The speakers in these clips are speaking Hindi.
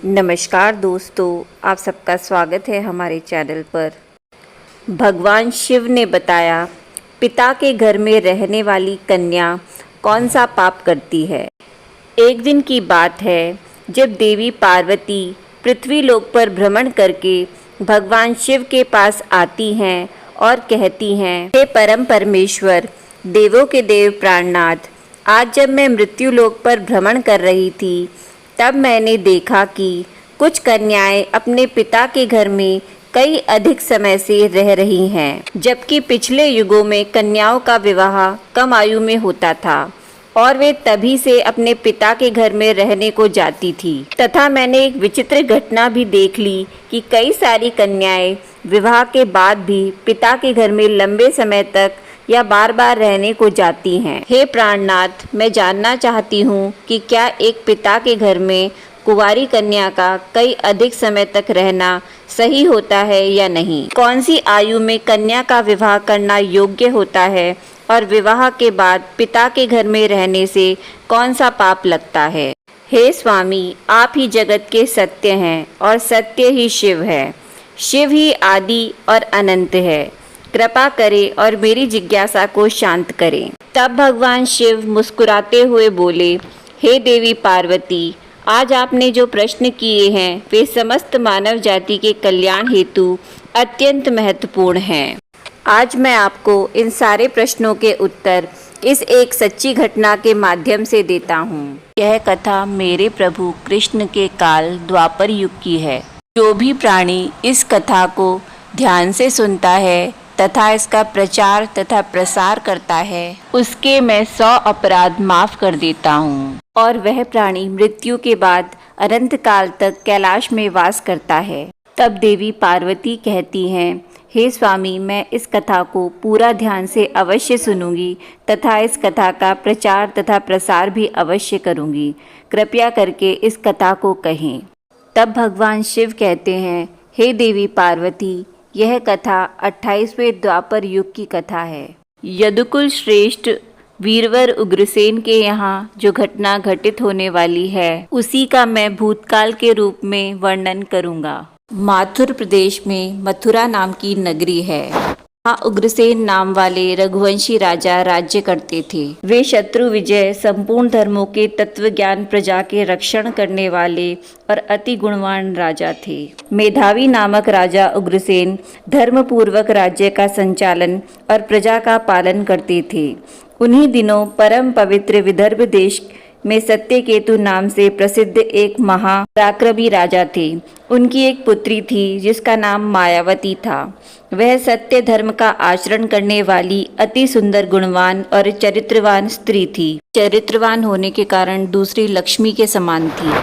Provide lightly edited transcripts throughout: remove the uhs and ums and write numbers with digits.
नमस्कार दोस्तों, आप सबका स्वागत है हमारे चैनल पर। भगवान शिव ने बताया पिता के घर में रहने वाली कन्या कौन सा पाप करती है। एक दिन की बात है जब देवी पार्वती पृथ्वी लोक पर भ्रमण करके भगवान शिव के पास आती हैं और कहती हैं, हे परम परमेश्वर, देवों के देव प्राणनाथ, आज जब मैं मृत्यु लोक पर भ्रमण कर रही थी तब मैंने देखा कि कुछ कन्याएं अपने पिता के घर में कई अधिक समय से रह रही हैं, जबकि पिछले युगों में कन्याओं का विवाह कम आयु में होता था और वे तभी से अपने पिता के घर में रहने को जाती थी। तथा मैंने एक विचित्र घटना भी देख ली कि कई सारी कन्याएं विवाह के बाद भी पिता के घर में लंबे समय तक या बार बार रहने को जाती हैं। हे प्राणनाथ, मैं जानना चाहती हूँ कि क्या एक पिता के घर में कुंवारी कन्या का कई अधिक समय तक रहना सही होता है या नहीं। कौन सी आयु में कन्या का विवाह करना योग्य होता है और विवाह के बाद पिता के घर में रहने से कौन सा पाप लगता है। हे स्वामी, आप ही जगत के सत्य हैं और सत्य ही शिव है। शिव ही आदि और अनंत है। कृपा करें और मेरी जिज्ञासा को शांत करें। तब भगवान शिव मुस्कुराते हुए बोले, हे देवी पार्वती, आज आपने जो प्रश्न किए हैं वे समस्त मानव जाति के कल्याण हेतु अत्यंत महत्वपूर्ण हैं। आज मैं आपको इन सारे प्रश्नों के उत्तर इस एक सच्ची घटना के माध्यम से देता हूँ। यह कथा मेरे प्रभु कृष्ण के काल द्वापर युग की है। जो भी प्राणी इस कथा को ध्यान से सुनता है तथा इसका प्रचार तथा प्रसार करता है, उसके मैं 100 अपराध माफ कर देता हूँ और वह प्राणी मृत्यु के बाद अनंत काल तक कैलाश में वास करता है। तब देवी पार्वती कहती हैं, हे स्वामी, मैं इस कथा को पूरा ध्यान से अवश्य सुनूंगी तथा इस कथा का प्रचार तथा प्रसार भी अवश्य करूंगी। कृपया करके इस कथा को कहें। तब भगवान शिव कहते हैं, हे देवी पार्वती, यह कथा 28वें द्वापर युग की कथा है। यदुकुल श्रेष्ठ वीरवर उग्रसेन के यहाँ जो घटना घटित होने वाली है उसी का मैं भूतकाल के रूप में वर्णन करूँगा। माथुर प्रदेश में मथुरा नाम की नगरी है। वहाँ उग्रसेन नाम वाले रघुवंशी राजा राज्य करते थे। वे शत्रु विजय, संपूर्ण धर्मों के तत्व ज्ञान, प्रजा के रक्षण करने वाले और अति गुणवान राजा थे। मेधावी नामक राजा उग्रसेन धर्म पूर्वक राज्य का संचालन और प्रजा का पालन करते थे। उन्हीं दिनों परम पवित्र विदर्भ देश में सत्यकेतु नाम से प्रसिद्ध एक महापराक्रमी राजा थे। उनकी एक पुत्री थी जिसका नाम मायावती था। वह सत्य धर्म का आचरण करने वाली अति सुंदर, गुणवान और चरित्रवान स्त्री थी। चरित्रवान होने के कारण दूसरी लक्ष्मी के समान थी।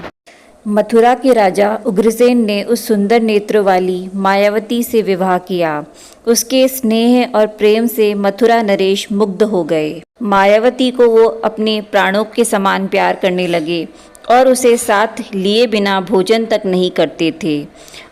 मथुरा के राजा उग्रसेन ने उस सुंदर नेत्र वाली मायावती से विवाह किया। उसके स्नेह और प्रेम से मथुरा नरेश मुग्ध हो गए। मायावती को वो अपने प्राणों के समान प्यार करने लगे और उसे साथ लिए बिना भोजन तक नहीं करते थे।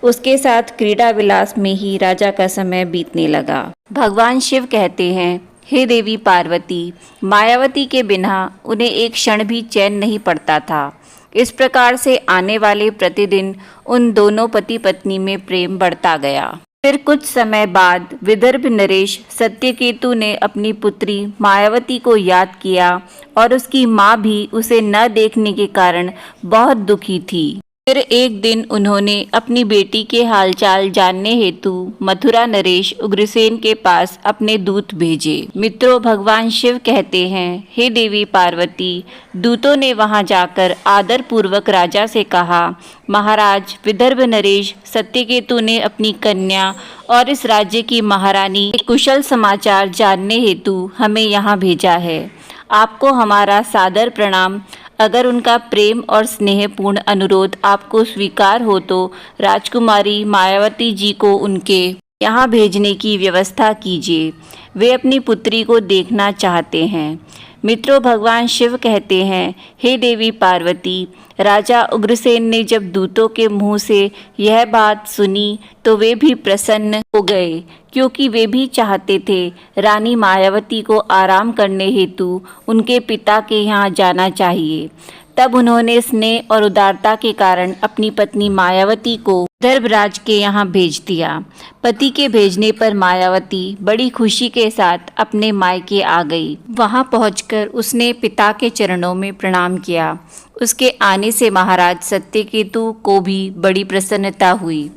उसके साथ क्रीड़ा विलास में ही राजा का समय बीतने लगा। भगवान शिव कहते हैं, हे देवी पार्वती, मायावती के बिना उन्हें एक क्षण भी चैन नहीं पड़ता था। इस प्रकार से आने वाले प्रतिदिन उन दोनों पति पत्नी में प्रेम बढ़ता गया। फिर कुछ समय बाद विदर्भ नरेश सत्यकेतु ने अपनी पुत्री मायावती को याद किया और उसकी माँ भी उसे न देखने के कारण बहुत दुखी थी। फिर एक दिन उन्होंने अपनी बेटी के हालचाल जानने हेतु मथुरा नरेश उग्रसेन के पास अपने दूत भेजे। मित्रों, भगवान शिव कहते हैं, हे देवी पार्वती, दूतों ने वहां जाकर आदर पूर्वक राजा से कहा, महाराज, विदर्भ नरेश सत्यकेतु ने अपनी कन्या और इस राज्य की महारानी के कुशल समाचार जानने हेतु हमें यहाँ भेजा है। आपको हमारा सादर प्रणाम। अगर उनका प्रेम और स्नेहपूर्ण अनुरोध आपको स्वीकार हो तो राजकुमारी मायावती जी को उनके यहाँ भेजने की व्यवस्था कीजिए। वे अपनी पुत्री को देखना चाहते हैं। मित्रों, भगवान शिव कहते हैं, हे देवी पार्वती, राजा उग्रसेन ने जब दूतों के मुंह से यह बात सुनी तो वे भी प्रसन्न हो गए, क्योंकि वे भी चाहते थे रानी मायावती को आराम करने हेतु उनके पिता के यहाँ जाना चाहिए। तब उन्होंने स्नेह और उदारता के कारण अपनी पत्नी मायावती को धर्मराज के यहाँ भेज दिया। पति के भेजने पर मायावती बड़ी खुशी के साथ अपने मायके आ गई। वहाँ पहुंचकर उसने पिता के चरणों में प्रणाम किया। उसके आने से महाराज सत्यकेतु को भी बड़ी प्रसन्नता हुई।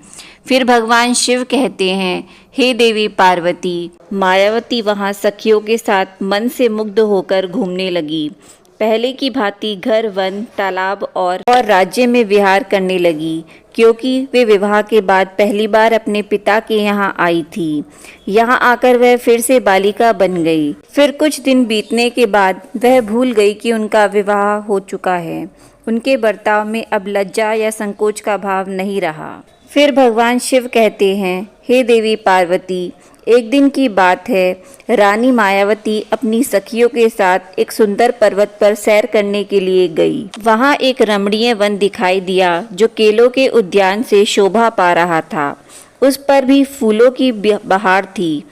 फिर भगवान शिव कहते हैं, हे देवी पार्वती। मायावती वहाँ सखियों के साथ मन से मुग्ध होकर घूमने लगी। पहले की भांति घर, वन, तालाब और राज्य में विहार करने लगी, क्योंकि वे विवाह के बाद पहली बार अपने पिता के यहाँ आई थी। यहाँ आकर वह फिर से बालिका बन गई। फिर कुछ दिन बीतने के बाद वह भूल गई कि उनका विवाह हो चुका है। उनके बर्ताव में अब लज्जा या संकोच का भाव नहीं रहा। फिर भगवान शिव कहते हैं, हे देवी पार्वती, एक दिन की बात है, रानी मायावती अपनी सखियों के साथ एक सुंदर पर्वत पर सैर करने के लिए गई। वहाँ एक रमणीय वन दिखाई दिया जो केलों के उद्यान से शोभा पा रहा था। उस पर भी फूलों की बहार थी।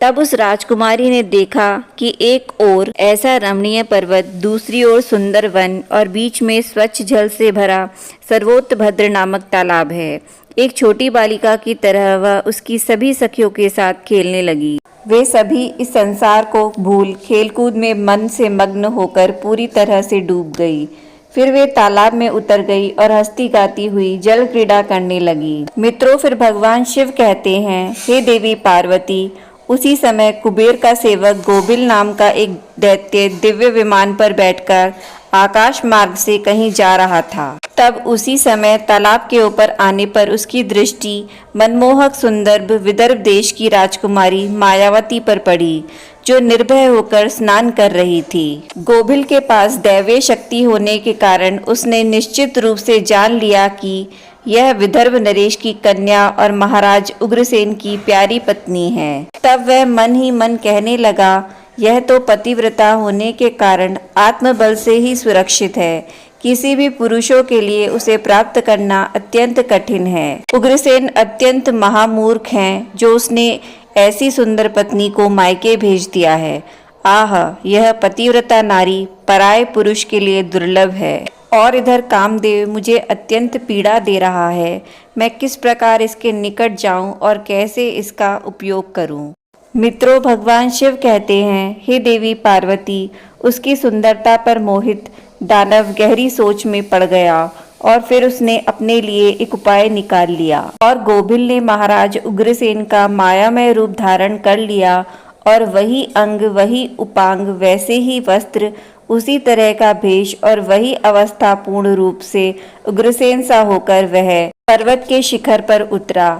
तब उस राजकुमारी ने देखा कि एक ओर ऐसा रमणीय पर्वत, दूसरी ओर सुंदर वन और बीच में स्वच्छ जल से भरा सर्वोत्तभद्र नामक तालाब है। एक छोटी बालिका की तरह वह उसकी सभी सखियों के साथ खेलने लगी। वे सभी इस संसार को भूल खेलकूद में मन से मग्न होकर पूरी तरह से डूब गई। फिर वे तालाब में उतर गई और हंसती गाती हुई जल क्रीड़ा करने लगी। मित्रों, फिर भगवान शिव कहते हैं, हे देवी पार्वती, उसी समय कुबेर का सेवक गोबिल नाम का एक दैत्य दिव्य विमान पर बैठकर आकाश मार्ग से कहीं जा रहा था। तब उसी समय तालाब के ऊपर आने पर उसकी दृष्टि मनमोहक सुंदर विदर्भ देश की राजकुमारी मायावती पर पड़ी, जो निर्भय होकर स्नान कर रही थी। गोबिल के पास दैवीय शक्ति होने के कारण उसने निश्चित रूप से जान लिया कि यह विदर्भ नरेश की कन्या और महाराज उग्रसेन की प्यारी पत्नी है। तब वह मन ही मन कहने लगा, यह तो पतिव्रता होने के कारण आत्मबल से ही सुरक्षित है। किसी भी पुरुषों के लिए उसे प्राप्त करना अत्यंत कठिन है। उग्रसेन अत्यंत महामूर्ख हैं, जो उसने ऐसी सुंदर पत्नी को मायके भेज दिया है। आह, यह पतिव्रता नारी पराये पुरुष के लिए दुर्लभ है। और इधर कामदेव मुझे अत्यंत पीड़ा दे रहा है। मैं किस प्रकार इसके निकट जाऊं और कैसे इसका उपयोग करूं? मित्रों, भगवान शिव कहते हैं, हे देवी पार्वती, उसकी सुंदरता पर मोहित दानव गहरी सोच में पड़ गया और फिर उसने अपने लिए एक उपाय निकाल लिया। और गोबिल ने महाराज उग्रसेन का मायामय रूप धारण कर लिया और वही अंग, वही उपांग, वैसे ही वस्त्र, उसी तरह का भेष और वही अवस्था पूर्ण रूप से उग्रसेन सा होकर वह पर्वत के शिखर पर उतरा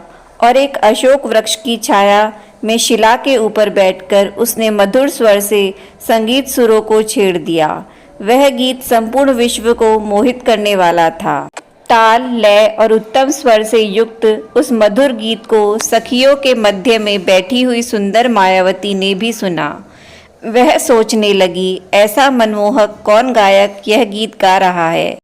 और एक अशोक वृक्ष की छाया में शिला के ऊपर बैठकर उसने मधुर स्वर से संगीत सुरों को छेड़ दिया। वह गीत संपूर्ण विश्व को मोहित करने वाला था। ताल, लय और उत्तम स्वर से युक्त उस मधुर गीत को सखियों के मध्य में बैठी हुई सुंदर मायावती ने भी सुना। वह सोचने लगी, ऐसा मनमोहक कौन गायक यह गीत गा रहा है।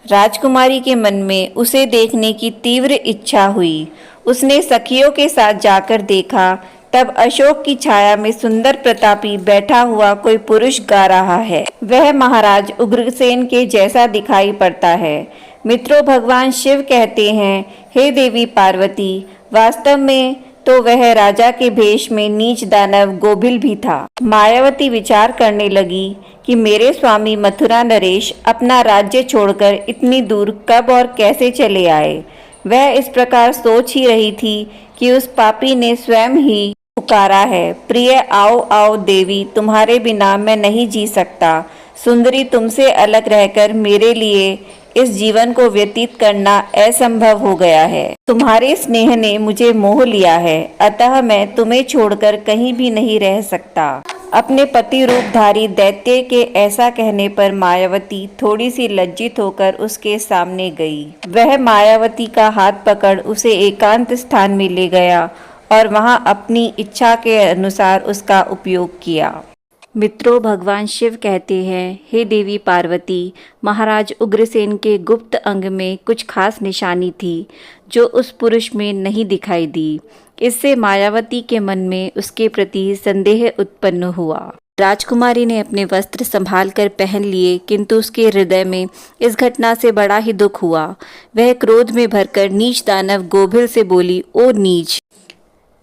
राजकुमारी के मन में उसे देखने की तीव्र इच्छा हुई। उसने सखियों के साथ जाकर देखा, तब अशोक की छाया में सुंदर प्रतापी बैठा हुआ कोई पुरुष गा रहा है। वह महाराज उग्रसेन के जैसा दिखाई पड़ता है। मित्रों, भगवान शिव कहते हैं, हे देवी पार्वती, वास्तव में तो वह राजा के भेष में नीच दानव गोबिल भी था। मायावती विचार करने लगी कि मेरे स्वामी मथुरा नरेश अपना राज्य छोड़कर इतनी दूर कब और कैसे चले आए। वह इस प्रकार सोच ही रही थी कि उस पापी ने स्वयं ही पुकारा है, प्रिय आओ आओ देवी, तुम्हारे बिना मैं नहीं जी सकता। सुंदरी, तुमसे अलग रहकर मेरे लिए इस जीवन को व्यतीत करना असंभव हो गया है। तुम्हारे स्नेह ने मुझे मोह लिया है, अतः मैं तुम्हें छोड़कर कहीं भी नहीं रह सकता। अपने पति रूपधारी दैत्य के ऐसा कहने पर मायावती थोड़ी सी लज्जित होकर उसके सामने गई। वह मायावती का हाथ पकड़ उसे एकांत स्थान में ले गया और वहां अपनी इच्छा के अनुसार उसका उपयोग किया। मित्रों, भगवान शिव कहते हैं, हे देवी पार्वती, महाराज उग्रसेन के गुप्त अंग में कुछ खास निशानी थी जो उस पुरुष में नहीं दिखाई दी। इससे मायावती के मन में उसके प्रति संदेह उत्पन्न हुआ। राजकुमारी ने अपने वस्त्र संभाल कर पहन लिए, किंतु उसके हृदय में इस घटना से बड़ा ही दुख हुआ। वह क्रोध में भरकर नीच दानव गोभिल से बोली, ओ नीच,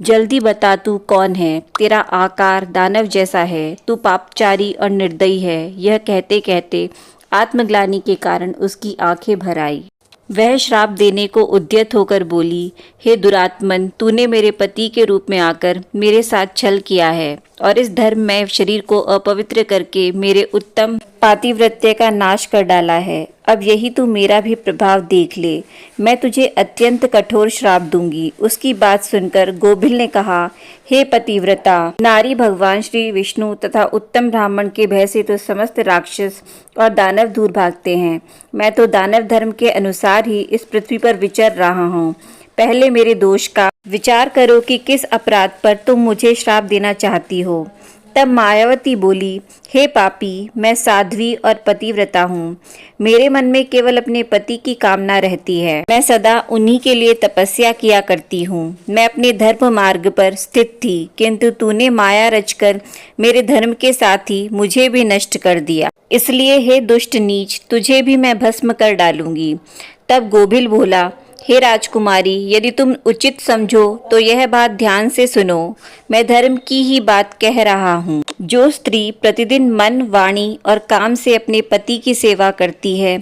जल्दी बता तू कौन है। तेरा आकार दानव जैसा है, तू पापचारी और निर्दयी है। यह कहते कहते आत्मग्लानि के कारण उसकी आंखें भर आई। वह श्राप देने को उद्यत होकर बोली, हे दुरात्मन, तूने मेरे पति के रूप में आकर मेरे साथ छल किया है और इस धर्ममय शरीर को अपवित्र करके मेरे उत्तम पातिव्रत्य का नाश कर डाला है। अब यही तू मेरा भी प्रभाव देख ले। मैं तुझे अत्यंत कठोर श्राप दूंगी। उसकी बात सुनकर गोभिल ने कहा, हे पतिव्रता नारी, भगवान श्री विष्णु तथा उत्तम ब्राह्मण के भय से तो समस्त राक्षस और दानव दूर भागते हैं। मैं तो दानव धर्म के अनुसार ही इस पृथ्वी पर विचर रहा हूँ। पहले मेरे दोष का विचार करो कि किस अपराध पर तुम मुझे श्राप देना चाहती हो। तब मायावती बोली, हे पापी, मैं साध्वी और पतिव्रता हूँ। मेरे मन में केवल अपने पति की कामना रहती है। मैं सदा उन्हीं के लिए तपस्या किया करती हूँ। मैं अपने धर्म मार्ग पर स्थित थी, किंतु तूने माया रचकर मेरे धर्म के साथ ही मुझे भी नष्ट कर दिया। इसलिए हे दुष्ट नीच, तुझे भी मैं भस्म कर डालूंगी। तब गोभिल बोला, हे राजकुमारी, यदि तुम उचित समझो तो यह बात ध्यान से सुनो। मैं धर्म की ही बात कह रहा हूँ। जो स्त्री प्रतिदिन मन, वाणी और काम से अपने पति की सेवा करती है,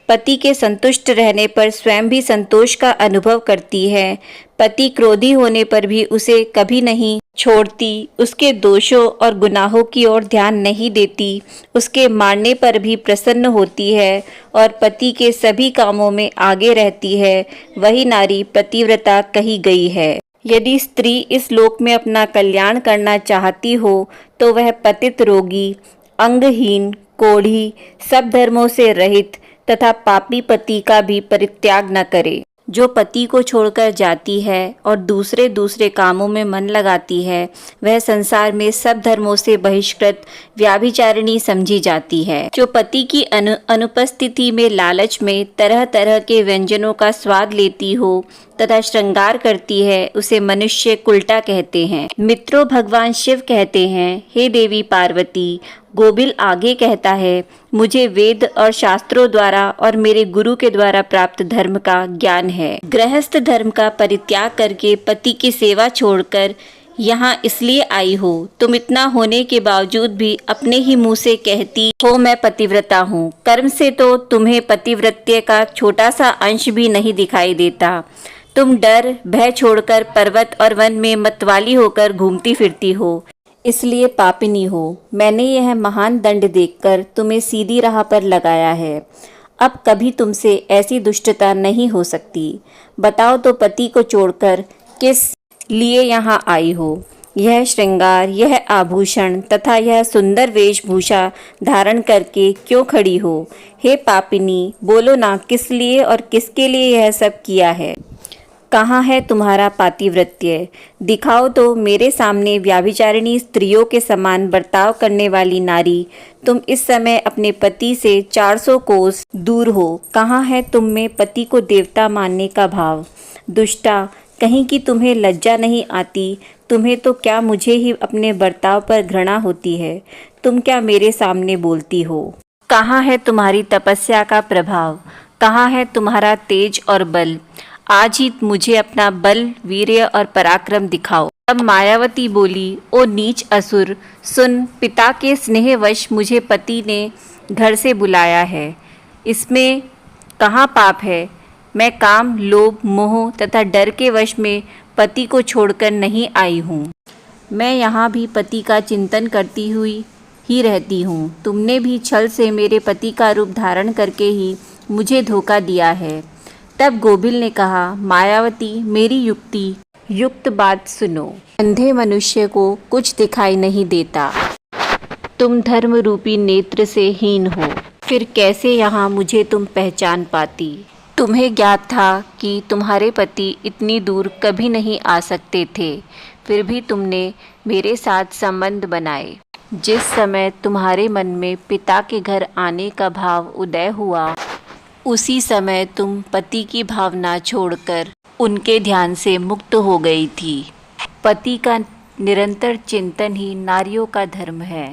पति के संतुष्ट रहने पर स्वयं भी संतोष का अनुभव करती है, पति क्रोधी होने पर भी उसे कभी नहीं छोड़ती, उसके दोषों और गुनाहों की ओर ध्यान नहीं देती, उसके मारने पर भी प्रसन्न होती है और पति के सभी कामों में आगे रहती है, वही नारी पतिव्रता कही गई है। यदि स्त्री इस लोक में अपना कल्याण करना चाहती हो तो वह पतित, रोगी, अंगहीन, कोढ़ी, सब धर्मों से रहित तथा पापी पति का भी परित्याग न करे। जो पति को छोड़कर जाती है और दूसरे कामों में मन लगाती है, वह संसार में सब धर्मों से बहिष्कृत व्याभिचारिणी समझी जाती है। जो पति की अनुपस्थिति में लालच में तरह तरह के व्यंजनों का स्वाद लेती हो तथा श्रृंगार करती है, उसे मनुष्य कुलटा कहते हैं। मित्रों, भगवान शिव कहते हैं, हे देवी पार्वती। गोभिल आगे कहता है, मुझे वेद और शास्त्रों द्वारा और मेरे गुरु के द्वारा प्राप्त धर्म का ज्ञान है। गृहस्थ धर्म का परित्याग करके पति की सेवा छोड़कर यहाँ इसलिए आई हो। तुम इतना होने के बावजूद भी अपने ही मुंह से कहती हो मैं पतिव्रता हूँ। कर्म से तो तुम्हें पतिव्रत्य का छोटा सा अंश भी नहीं दिखाई देता। तुम डर भय छोड़कर पर्वत और वन में मतवाली होकर घूमती फिरती हो, इसलिए पापिनी हो। मैंने यह महान दंड देखकर तुम्हें सीधी राह पर लगाया है। अब कभी तुमसे ऐसी दुष्टता नहीं हो सकती। बताओ तो पति को छोड़कर किस लिए यहाँ आई हो? यह श्रृंगार, यह आभूषण तथा यह सुंदर वेशभूषा धारण करके क्यों खड़ी हो? हे पापिनी, बोलो ना, किस लिए और किसके लिए यह सब किया है? कहाँ है तुम्हारा पातिव्रत्य? दिखाओ तो मेरे सामने व्याभिचारिणी स्त्रियों के समान बर्ताव करने वाली नारी। तुम इस समय अपने पति से 400 कोस दूर हो। कहाँ है तुम में पति को देवता मानने का भाव? दुष्टा, कहीं की तुम्हें लज्जा नहीं आती? तुम्हें तो क्या मुझे ही अपने बर्ताव पर घृणा होती है? तुम क्या मेरे सामने बोलती हो? कहाँ है तुम्हारी तपस्या का प्रभाव? कहाँ है तुम्हारा तेज और बल? आज ही मुझे अपना बल, वीर्य और पराक्रम दिखाओ। तब मायावती बोली, ओ नीच असुर, सुन, पिता के स्नेहवश मुझे पति ने घर से बुलाया है। इसमें कहाँ पाप है? मैं काम, लोभ, मोह तथा डर के वश में पति को छोड़कर नहीं आई हूँ। मैं यहाँ भी पति का चिंतन करती हुई ही रहती हूँ। तुमने भी छल से मेरे पति का रूप धारण करके ही मुझे धोखा दिया है। तब गोभिल ने कहा, मायावती, मेरी युक्त बात सुनो। अंधे मनुष्य को कुछ दिखाई नहीं देता। तुम धर्म रूपी नेत्र से हीन हो, फिर कैसे यहाँ मुझे तुम पहचान पाती? तुम्हें ज्ञात था कि तुम्हारे पति इतनी दूर कभी नहीं आ सकते थे, फिर भी तुमने मेरे साथ संबंध बनाए। जिस समय तुम्हारे मन में पिता के घर आने का भाव उदय हुआ, उसी समय तुम पति की भावना छोड़कर उनके ध्यान से मुक्त हो गई थी। पति का निरंतर चिंतन ही नारियों का धर्म है।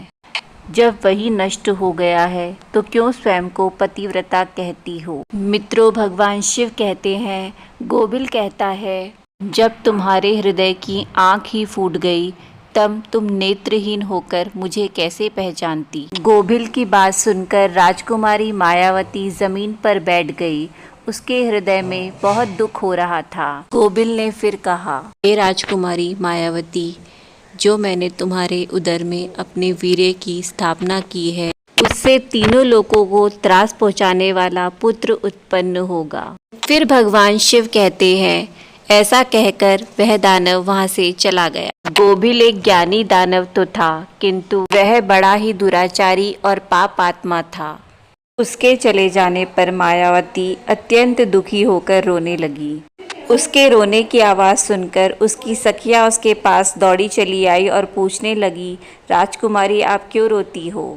जब वही नष्ट हो गया है तो क्यों स्वयं को पतिव्रता कहती हो। मित्रों, भगवान शिव कहते हैं, गोबिल कहता है, जब तुम्हारे हृदय की आँख ही फूट गई तब तुम नेत्रहीन होकर मुझे कैसे पहचानती। गोबिल की बात सुनकर राजकुमारी मायावती जमीन पर बैठ गई। उसके हृदय में बहुत दुख हो रहा था। गोबिल ने फिर कहा, हे राजकुमारी मायावती, जो मैंने तुम्हारे उदर में अपने वीर्य की स्थापना की है, उससे तीनों लोगों को त्रास पहुंचाने वाला पुत्र उत्पन्न होगा। फिर भगवान शिव कहते हैं, ऐसा कहकर वह दानव वहां से चला गया। गोबिल एक ज्ञानी दानव तो था, किंतु वह बड़ा ही दुराचारी और पाप आत्मा था। उसके चले जाने पर मायावती अत्यंत दुखी होकर रोने लगी। उसके रोने की आवाज़ सुनकर उसकी सखियाँ उसके पास दौड़ी चली आई और पूछने लगी, राजकुमारी, आप क्यों रोती हो?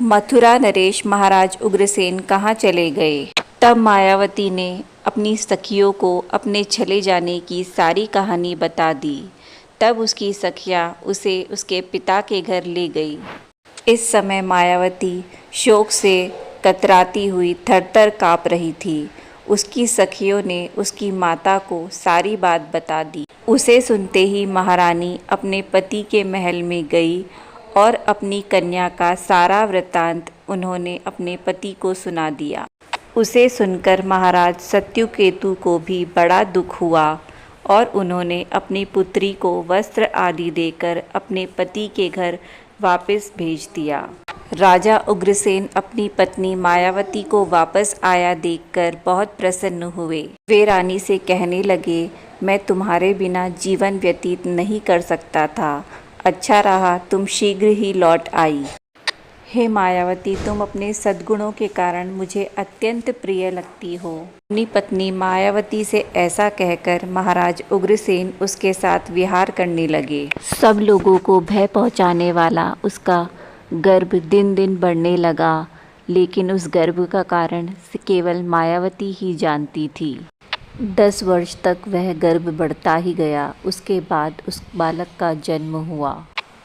मथुरा नरेश महाराज उग्रसेन कहाँ चले गए? तब मायावती ने अपनी सखियों को अपने चले जाने की सारी कहानी बता दी। तब उसकी सखियाँ उसे उसके पिता के घर ले गई। इस समय मायावती शोक से कतराती हुई थरथर काँप रही थी। उसकी सखियों ने उसकी माता को सारी बात बता दी। उसे सुनते ही महारानी अपने पति के महल में गई और अपनी कन्या का सारा वृत्तांत उन्होंने अपने पति को सुना दिया। उसे सुनकर महाराज सत्यकेतु को भी बड़ा दुख हुआ और उन्होंने अपनी पुत्री को वस्त्र आदि देकर अपने पति के घर वापस भेज दिया। राजा उग्रसेन अपनी पत्नी मायावती को वापस आया देखकर बहुत प्रसन्न हुए। वे रानी से कहने लगे, मैं तुम्हारे बिना जीवन व्यतीत नहीं कर सकता था। अच्छा रहा तुम शीघ्र ही लौट आई। हे मायावती, तुम अपने सद्गुणों के कारण मुझे अत्यंत प्रिय लगती हो। अपनी पत्नी मायावती से ऐसा कहकर महाराज उग्रसेन उसके साथ विहार करने लगे। सब लोगों को भय पहुंचाने वाला उसका गर्भ दिन दिन बढ़ने लगा, लेकिन उस गर्भ का कारण केवल मायावती ही जानती थी। 10 वर्ष तक वह गर्भ बढ़ता ही गया। उसके बाद उस बालक का जन्म हुआ।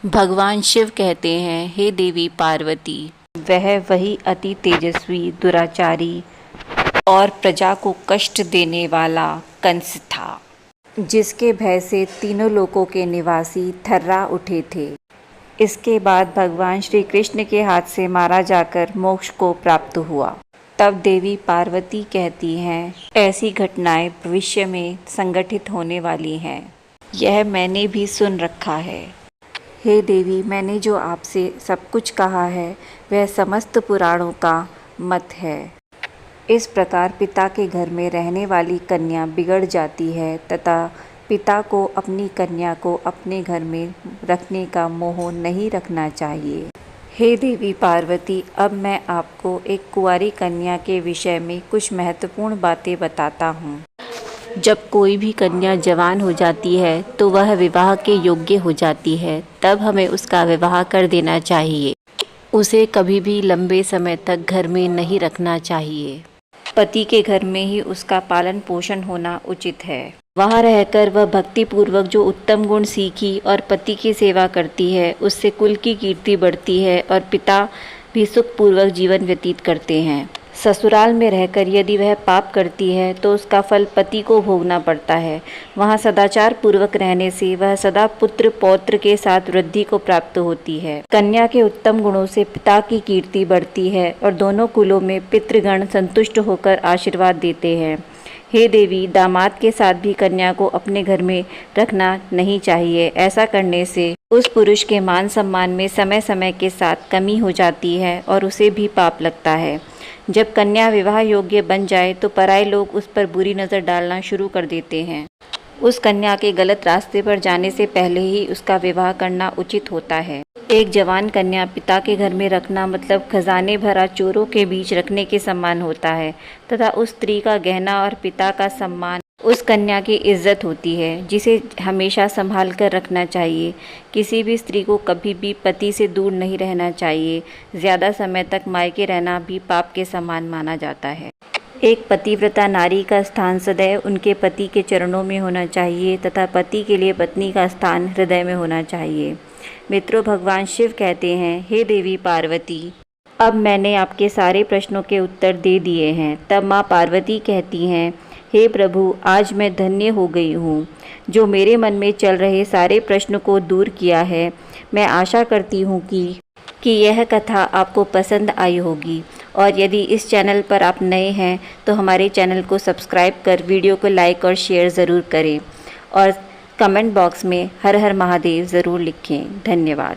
भगवान शिव कहते हैं, हे देवी पार्वती, वह वही अति तेजस्वी, दुराचारी और प्रजा को कष्ट देने वाला कंस था, जिसके भय से तीनों लोकों के निवासी थर्रा उठे थे। इसके बाद भगवान श्री कृष्ण के हाथ से मारा जाकर मोक्ष को प्राप्त हुआ। तब देवी पार्वती कहती हैं, ऐसी घटनाएं भविष्य में संगठित होने वाली हैं। यह मैंने भी सुन रखा है। हे देवी, मैंने जो आपसे सब कुछ कहा है वह समस्त पुराणों का मत है। इस प्रकार पिता के घर में रहने वाली कन्या बिगड़ जाती है तथा पिता को अपनी कन्या को अपने घर में रखने का मोह नहीं रखना चाहिए। हे देवी पार्वती, अब मैं आपको एक कुंवारी कन्या के विषय में कुछ महत्वपूर्ण बातें बताता हूँ। जब कोई भी कन्या जवान हो जाती है तो वह विवाह के योग्य हो जाती है। तब हमें उसका विवाह कर देना चाहिए। उसे कभी भी लंबे समय तक घर में नहीं रखना चाहिए। पति के घर में ही उसका पालन पोषण होना उचित है। वहाँ रहकर वह भक्ति पूर्वक जो उत्तम गुण सीखी और पति की सेवा करती है, उससे कुल की कीर्ति बढ़ती है और पिता भी सुखपूर्वक जीवन व्यतीत करते हैं। ससुराल में रहकर यदि वह पाप करती है तो उसका फल पति को भोगना पड़ता है। वहाँ सदाचार पूर्वक रहने से वह सदा पुत्र पौत्र के साथ वृद्धि को प्राप्त होती है। कन्या के उत्तम गुणों से पिता की कीर्ति बढ़ती है और दोनों कुलों में पितृगण संतुष्ट होकर आशीर्वाद देते हैं। हे देवी, दामाद के साथ भी कन्या को अपने घर में रखना नहीं चाहिए। ऐसा करने से उस पुरुष के मान सम्मान में समय समय के साथ कमी हो जाती है और उसे भी पाप लगता है। जब कन्या विवाह योग्य बन जाए तो पराये लोग उस पर बुरी नज़र डालना शुरू कर देते हैं। उस कन्या के गलत रास्ते पर जाने से पहले ही उसका विवाह करना उचित होता है। एक जवान कन्या पिता के घर में रखना मतलब खजाने भरा चोरों के बीच रखने के समान होता है तथा उस स्त्री का गहना और पिता का सम्मान उस कन्या की इज्जत होती है, जिसे हमेशा संभाल कर रखना चाहिए। किसी भी स्त्री को कभी भी पति से दूर नहीं रहना चाहिए। ज़्यादा समय तक मायके रहना भी पाप के समान माना जाता है। एक पतिव्रता नारी का स्थान सदैव उनके पति के चरणों में होना चाहिए तथा पति के लिए पत्नी का स्थान हृदय में होना चाहिए। मित्रों, भगवान शिव कहते हैं, हे देवी पार्वती, अब मैंने आपके सारे प्रश्नों के उत्तर दे दिए हैं। तब माँ पार्वती कहती हैं, हे प्रभु, आज मैं धन्य हो गई हूँ जो मेरे मन में चल रहे सारे प्रश्न को दूर किया है। मैं आशा करती हूँ कि यह कथा आपको पसंद आई होगी, और यदि इस चैनल पर आप नए हैं तो हमारे चैनल को सब्सक्राइब कर वीडियो को लाइक और शेयर ज़रूर करें, और कमेंट बॉक्स में हर हर महादेव ज़रूर लिखें। धन्यवाद।